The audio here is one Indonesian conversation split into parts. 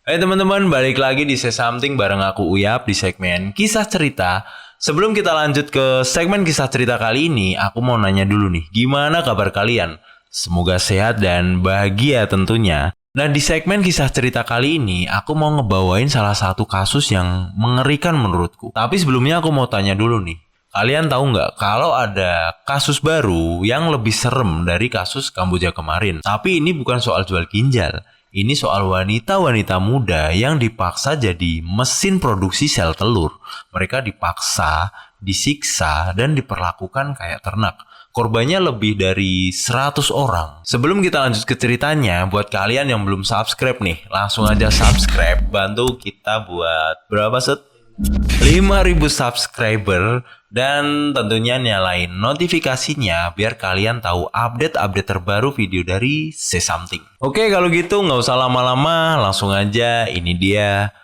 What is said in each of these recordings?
Hai teman-teman, balik lagi di Say Something bareng aku Uyap di segmen kisah cerita. Sebelum kita lanjut ke segmen kisah cerita kali ini, aku mau nanya dulu nih, gimana kabar kalian? Semoga sehat dan bahagia tentunya. Nah, di segmen kisah cerita kali ini, aku mau ngebawain salah satu kasus yang mengerikan menurutku. Tapi sebelumnya aku mau tanya dulu nih, kalian tahu nggak kalau ada kasus baru yang lebih serem dari kasus Kamboja kemarin? Tapi ini bukan soal jual ginjal. Ini soal wanita-wanita muda yang dipaksa jadi mesin produksi sel telur. Mereka dipaksa, disiksa, dan diperlakukan kayak ternak. Korbannya lebih dari 100 orang. Sebelum kita lanjut ke ceritanya, buat kalian yang belum subscribe nih, langsung aja subscribe. Bantu kita buat berapa set? 5.000 subscriber dan tentunya nyalain notifikasinya biar kalian tahu update-update terbaru video dari Say Something. Oke, kalau gitu nggak usah lama-lama, langsung aja ini dia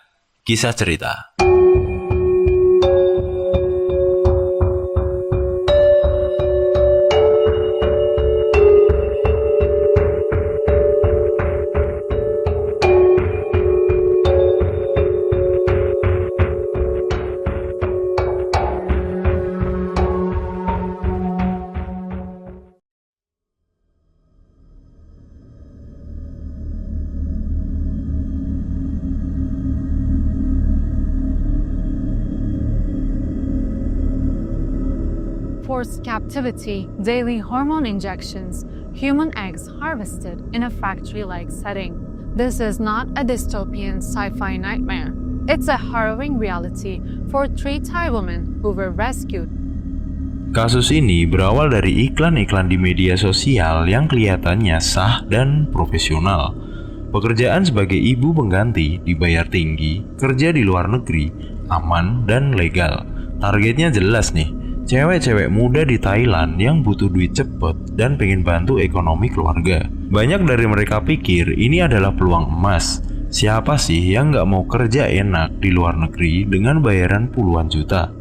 kisah cerita. Forced captivity, daily hormone injections, human eggs harvested in a factory-like setting. This is not a dystopian sci-fi nightmare. It's a harrowing reality for 3 Thai women who were rescued. Kasus ini berawal dari iklan-iklan di media sosial yang kelihatannya sah dan profesional. Pekerjaan sebagai ibu pengganti dibayar tinggi, kerja di luar negeri, aman dan legal. Targetnya jelas nih. Cewek-cewek muda di Thailand yang butuh duit cepet dan pengen bantu ekonomi keluarga. Banyak dari mereka pikir ini adalah peluang emas. Siapa sih yang nggak mau kerja enak di luar negeri dengan bayaran puluhan juta?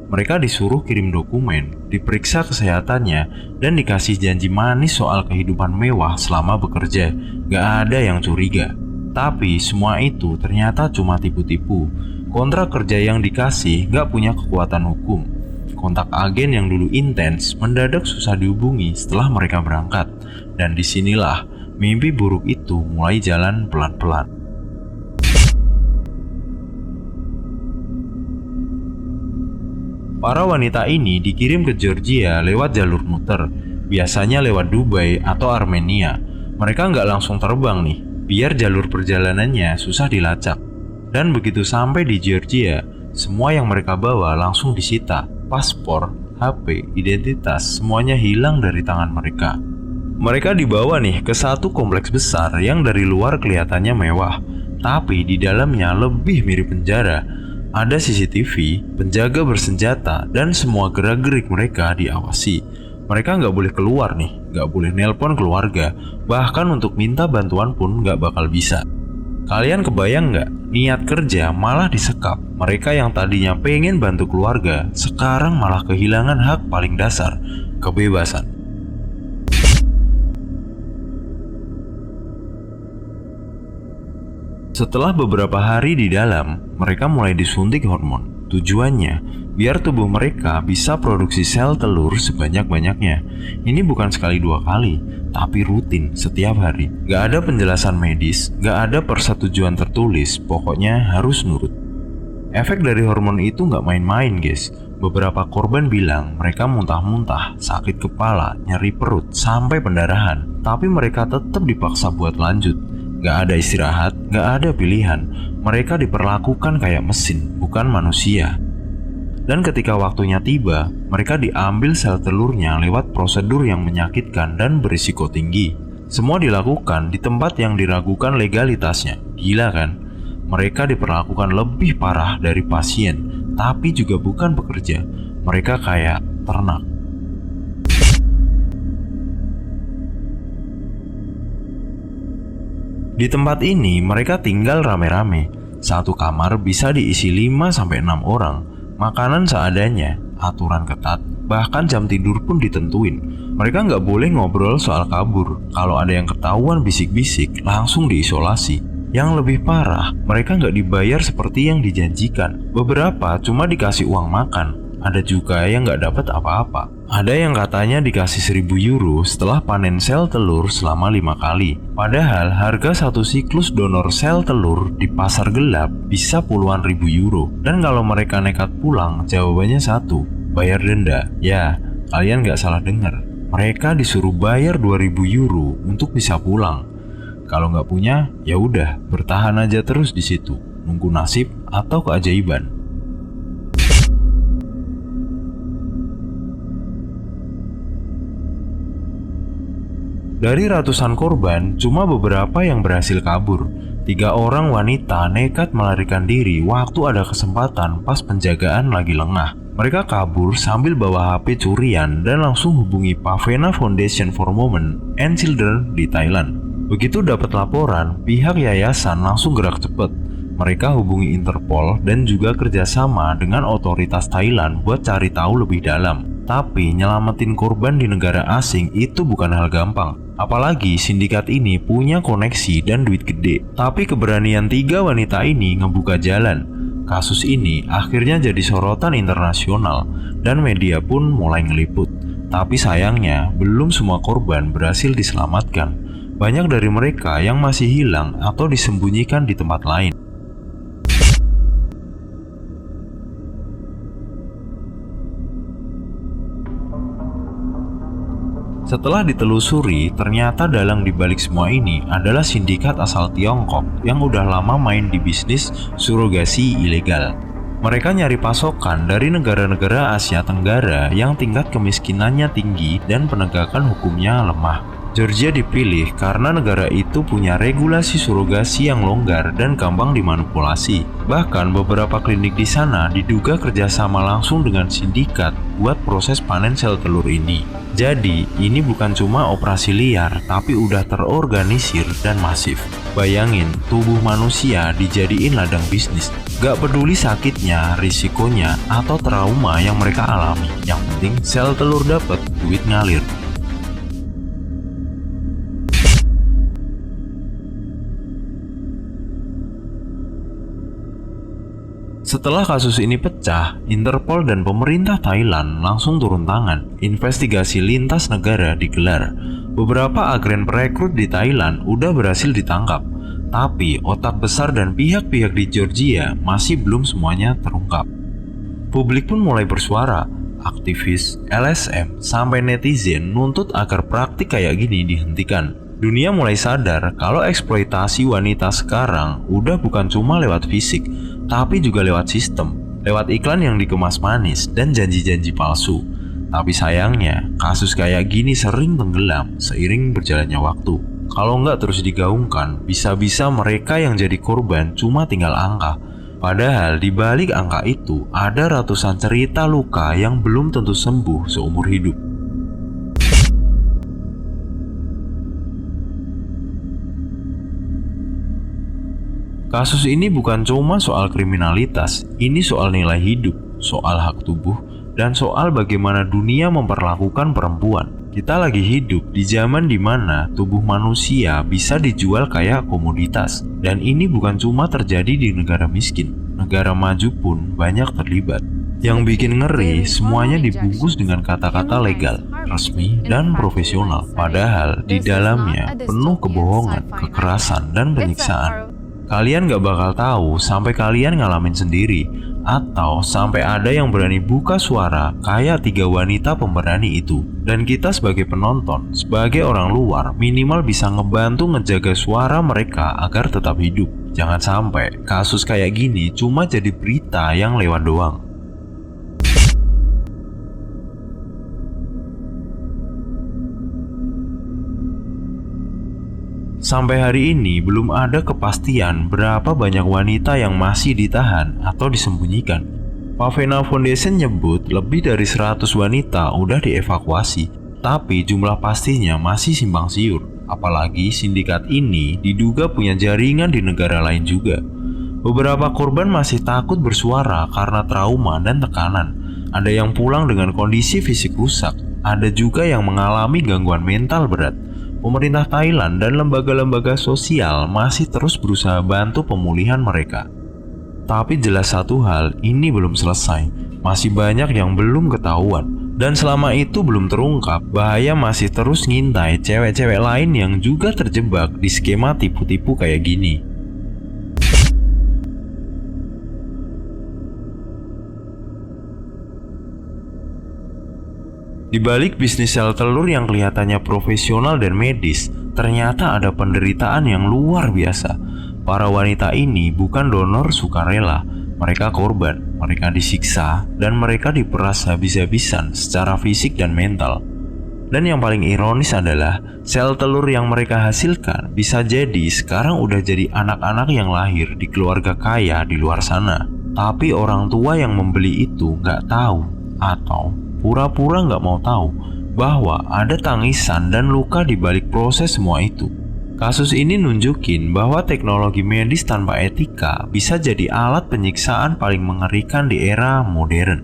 Mereka disuruh kirim dokumen, diperiksa kesehatannya, dan dikasih janji manis soal kehidupan mewah selama bekerja. Nggak ada yang curiga. Tapi semua itu ternyata cuma tipu-tipu. Kontrak kerja yang dikasih nggak punya kekuatan hukum. Kontak agen yang dulu intens mendadak susah dihubungi setelah mereka berangkat. Dan disinilah mimpi buruk itu mulai jalan pelan-pelan. Para wanita ini dikirim ke Georgia lewat jalur muter, biasanya lewat Dubai atau Armenia. Mereka nggak langsung terbang nih, biar jalur perjalanannya susah dilacak. Dan begitu sampai di Georgia, semua yang mereka bawa langsung disita. Paspor, HP, identitas, semuanya hilang dari tangan mereka. Mereka dibawa nih ke satu kompleks besar yang dari luar kelihatannya mewah, tapi di dalamnya lebih mirip penjara. Ada CCTV, penjaga bersenjata, dan semua gerak-gerik mereka diawasi. Mereka nggak boleh keluar nih, nggak boleh nelpon keluarga, bahkan untuk minta bantuan pun nggak bakal bisa. Kalian kebayang nggak, niat kerja malah disekap. Mereka yang tadinya pengen bantu keluarga, sekarang malah kehilangan hak paling dasar, kebebasan. Setelah beberapa hari di dalam, mereka mulai disuntik hormon. Tujuannya, biar tubuh mereka bisa produksi sel telur sebanyak-banyaknya. Ini bukan sekali 2 kali, tapi rutin setiap hari. Gak ada penjelasan medis, gak ada persetujuan tertulis, pokoknya harus nurut. Efek dari hormon itu gak main-main guys. Beberapa korban bilang mereka muntah-muntah, sakit kepala, nyeri perut, sampai pendarahan. Tapi mereka tetap dipaksa buat lanjut. Gak ada istirahat, gak ada pilihan. Mereka diperlakukan kayak mesin, bukan manusia. Dan ketika waktunya tiba, mereka diambil sel telurnya lewat prosedur yang menyakitkan dan berisiko tinggi. Semua dilakukan di tempat yang diragukan legalitasnya. Gila kan? Mereka diperlakukan lebih parah dari pasien, tapi juga bukan pekerja. Mereka kayak ternak. Di tempat ini mereka tinggal rame-rame. Satu kamar bisa diisi 5-6 orang. Makanan seadanya, aturan ketat, bahkan jam tidur pun ditentuin. Mereka nggak boleh ngobrol soal kabur. Kalau ada yang ketahuan bisik-bisik, langsung diisolasi. Yang lebih parah, mereka nggak dibayar seperti yang dijanjikan. Beberapa cuma dikasih uang makan, ada juga yang nggak dapat apa-apa. Ada yang katanya dikasih 1.000 euro setelah panen sel telur selama 5 kali. Padahal harga satu siklus donor sel telur di pasar gelap bisa puluhan ribu euro. Dan kalau mereka nekat pulang, jawabannya satu, bayar denda. Ya, kalian nggak salah dengar. Mereka disuruh bayar 2.000 euro untuk bisa pulang. Kalau nggak punya, ya udah bertahan aja terus di situ, nunggu nasib atau keajaiban. Dari ratusan korban, cuma beberapa yang berhasil kabur. 3 orang wanita nekat melarikan diri waktu ada kesempatan pas penjagaan lagi lengah. Mereka kabur sambil bawa HP curian dan langsung hubungi Pavena Foundation for Women and Children di Thailand. Begitu dapat laporan, pihak yayasan langsung gerak cepat. Mereka hubungi Interpol dan juga kerjasama dengan otoritas Thailand buat cari tahu lebih dalam. Tapi nyelamatin korban di negara asing itu bukan hal gampang. Apalagi sindikat ini punya koneksi dan duit gede. Tapi keberanian 3 wanita ini ngebuka jalan. Kasus ini akhirnya jadi sorotan internasional dan media pun mulai ngeliput. Tapi sayangnya belum semua korban berhasil diselamatkan. Banyak dari mereka yang masih hilang atau disembunyikan di tempat lain. Setelah ditelusuri, ternyata dalang dibalik semua ini adalah sindikat asal Tiongkok yang udah lama main di bisnis surogasi ilegal. Mereka nyari pasokan dari negara-negara Asia Tenggara yang tingkat kemiskinannya tinggi dan penegakan hukumnya lemah. Georgia dipilih karena negara itu punya regulasi surogasi yang longgar dan gampang dimanipulasi. Bahkan beberapa klinik di sana diduga kerjasama langsung dengan sindikat buat proses panen sel telur ini. Jadi, ini bukan cuma operasi liar, tapi udah terorganisir dan masif. Bayangin, tubuh manusia dijadiin ladang bisnis. Gak peduli sakitnya, risikonya, atau trauma yang mereka alami. Yang penting, sel telur dapet, duit ngalir. Setelah kasus ini pecah, Interpol dan pemerintah Thailand langsung turun tangan. Investigasi lintas negara digelar. Beberapa agen perekrut di Thailand udah berhasil ditangkap. Tapi otak besar dan pihak-pihak di Georgia masih belum semuanya terungkap. Publik pun mulai bersuara. Aktivis, LSM, sampai netizen nuntut agar praktik kayak gini dihentikan. Dunia mulai sadar kalau eksploitasi wanita sekarang udah bukan cuma lewat fisik, tapi juga lewat sistem, lewat iklan yang dikemas manis dan janji-janji palsu. Tapi sayangnya, kasus kayak gini sering tenggelam seiring berjalannya waktu. Kalau nggak terus digaungkan, bisa-bisa mereka yang jadi korban cuma tinggal angka. Padahal di balik angka itu ada ratusan cerita luka yang belum tentu sembuh seumur hidup. Kasus ini bukan cuma soal kriminalitas, ini soal nilai hidup, soal hak tubuh, dan soal bagaimana dunia memperlakukan perempuan. Kita lagi hidup di zaman dimana tubuh manusia bisa dijual kayak komoditas. Dan ini bukan cuma terjadi di negara miskin, negara maju pun banyak terlibat. Yang bikin ngeri, semuanya dibungkus dengan kata-kata legal, resmi, dan profesional. Padahal di dalamnya penuh kebohongan, kekerasan, dan penyiksaan. Kalian gak bakal tahu sampai kalian ngalamin sendiri, atau sampai ada yang berani buka suara kayak 3 wanita pemberani itu. Dan kita sebagai penonton, sebagai orang luar, minimal bisa ngebantu ngejaga suara mereka agar tetap hidup. Jangan sampai kasus kayak gini cuma jadi berita yang lewat doang. Sampai hari ini belum ada kepastian berapa banyak wanita yang masih ditahan atau disembunyikan. Pavena Foundation nyebut lebih dari 100 wanita udah dievakuasi, tapi jumlah pastinya masih simpang siur. Apalagi sindikat ini diduga punya jaringan di negara lain juga. Beberapa korban masih takut bersuara karena trauma dan tekanan. Ada yang pulang dengan kondisi fisik rusak, ada juga yang mengalami gangguan mental berat. pemerintah Thailand dan lembaga-lembaga sosial masih terus berusaha bantu pemulihan mereka. Tapi jelas satu hal, ini belum selesai. Masih banyak yang belum ketahuan. Dan selama itu belum terungkap, bahaya masih terus ngintai cewek-cewek lain yang juga terjebak di skema tipu-tipu kayak gini. Di balik bisnis sel telur yang kelihatannya profesional dan medis, ternyata ada penderitaan yang luar biasa. Para wanita ini bukan donor sukarela, mereka korban, mereka disiksa, dan mereka diperas habis-habisan secara fisik dan mental. Dan yang paling ironis adalah, sel telur yang mereka hasilkan bisa jadi sekarang udah jadi anak-anak yang lahir di keluarga kaya di luar sana. Tapi orang tua yang membeli itu nggak tahu atau pura-pura nggak mau tahu bahwa ada tangisan dan luka di balik proses semua itu. Kasus ini nunjukin bahwa teknologi medis tanpa etika bisa jadi alat penyiksaan paling mengerikan di era modern.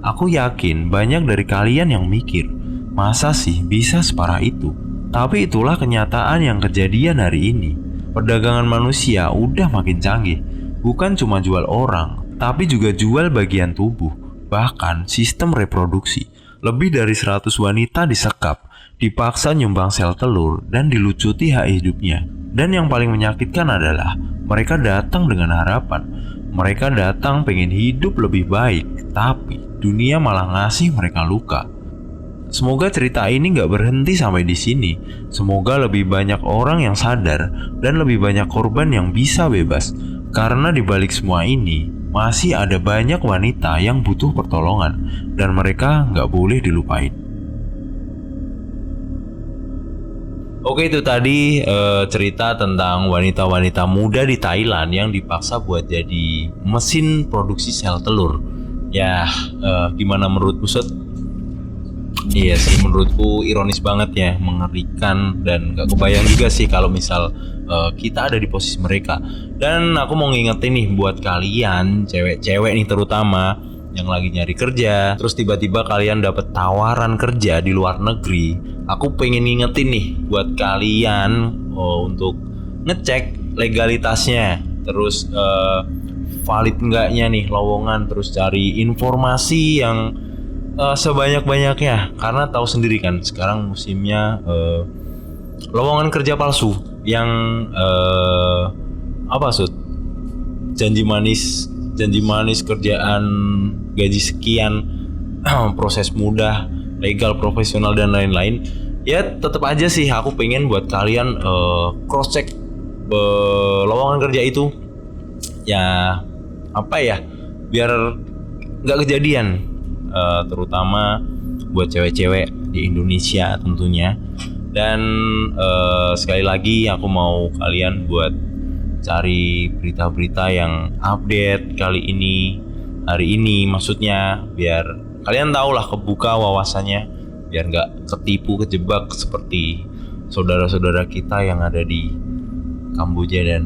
Aku yakin banyak dari kalian yang mikir, masa sih bisa separah itu? Tapi itulah kenyataan yang kejadian hari ini. Perdagangan manusia udah makin canggih. Bukan cuma jual orang, tapi juga jual bagian tubuh. Bahkan sistem reproduksi. Lebih dari 100 wanita disekap, dipaksa nyumbang sel telur, dan dilucuti hak hidupnya. Dan yang paling menyakitkan adalah mereka datang dengan harapan. Mereka datang pengen hidup lebih baik, tapi dunia malah ngasih mereka luka. Semoga cerita ini gak berhenti sampai di sini. Semoga lebih banyak orang yang sadar dan lebih banyak korban yang bisa bebas. Karena di balik semua ini masih ada banyak wanita yang butuh pertolongan dan mereka nggak boleh dilupain. Oke, itu tadi cerita tentang wanita-wanita muda di Thailand yang dipaksa buat jadi mesin produksi sel telur. Ya, gimana menurutmu, Sud? Iya sih, menurutku ironis banget ya, mengerikan, dan gak kebayang juga sih kalau misal kita ada di posisi mereka. Dan aku mau ngingetin nih buat kalian, cewek-cewek nih terutama, yang lagi nyari kerja, terus tiba-tiba kalian dapet tawaran kerja di luar negeri. Aku pengen ngingetin nih buat kalian untuk ngecek legalitasnya, terus valid enggaknya nih lowongan, terus cari informasi yang sebanyak-banyaknya, karena tahu sendiri kan sekarang musimnya lowongan kerja palsu yang janji manis kerjaan gaji sekian, proses mudah, legal, profesional, dan lain-lain. Ya tetap aja sih aku pengen buat kalian cross check lowongan kerja itu ya, biar nggak kejadian, terutama buat cewek-cewek di Indonesia tentunya. Dan sekali lagi aku mau kalian buat cari berita-berita yang update hari ini maksudnya, biar kalian tahu lah, kebuka wawasannya, biar nggak kejebak seperti saudara-saudara kita yang ada di Kamboja dan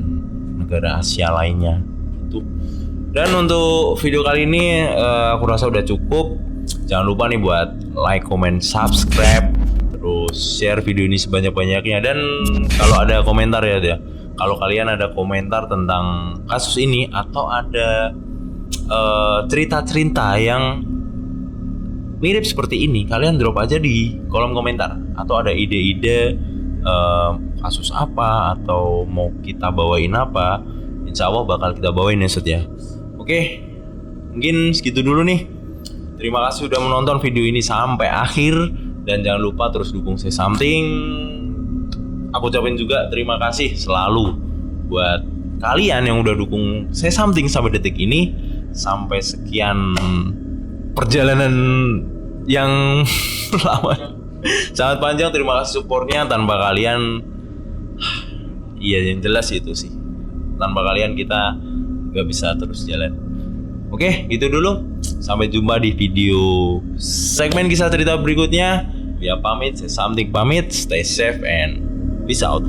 negara Asia lainnya itu. Dan untuk video kali ini aku rasa udah cukup. Jangan lupa nih buat like, comment, subscribe, terus share video ini sebanyak-banyaknya. Dan kalau ada komentar ya, kalau kalian ada komentar tentang kasus ini atau ada cerita-cerita yang mirip seperti ini, kalian drop aja di kolom komentar. Atau ada ide-ide kasus apa atau mau kita bawain apa, insya Allah bakal kita bawain ya, Sud ya. Oke, mungkin segitu dulu nih. Terima kasih udah menonton video ini sampai akhir, dan jangan lupa terus dukung Say Something. Aku ucapin juga terima kasih selalu buat kalian yang udah dukung Say Something sampai detik ini, sampai sekian perjalanan yang lama, sangat panjang. Terima kasih supportnya. Tanpa kalian, iya yang jelas itu sih, tanpa kalian kita gak bisa terus jalan. Oke, itu dulu. Sampai jumpa di video segmen kisah cerita berikutnya. Via pamit, Say Something pamit. Stay safe and peace out.